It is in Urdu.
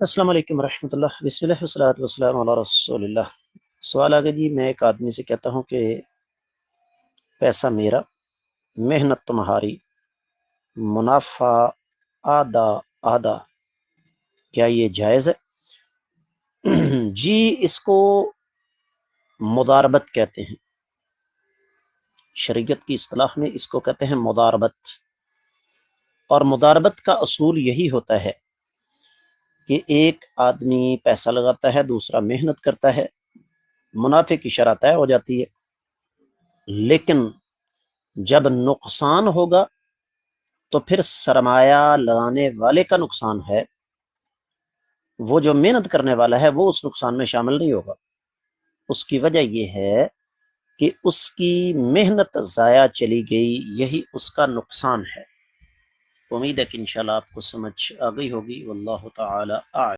السلام علیکم ورحمۃ اللہ، بسم اللہ والصلاۃ والسلام علی رسول اللہ۔ سوال آگے جی، میں ایک آدمی سے کہتا ہوں کہ پیسہ میرا، محنت تمہاری، منافع آدھا آدھا، کیا یہ جائز ہے؟ جی، اس کو مضاربت کہتے ہیں، شریعت کی اصطلاح میں اس کو کہتے ہیں مضاربت۔ اور مضاربت کا اصول یہی ہوتا ہے کہ ایک آدمی پیسہ لگاتا ہے، دوسرا محنت کرتا ہے، منافع کی شرح طے ہو جاتی ہے، لیکن جب نقصان ہوگا تو پھر سرمایہ لگانے والے کا نقصان ہے، وہ جو محنت کرنے والا ہے وہ اس نقصان میں شامل نہیں ہوگا۔ اس کی وجہ یہ ہے کہ اس کی محنت ضائع چلی گئی، یہی اس کا نقصان ہے۔ امید ہے کہ انشاءاللہ آپ کو سمجھ آ گئی ہوگی۔ واللہ تعالی اعلم۔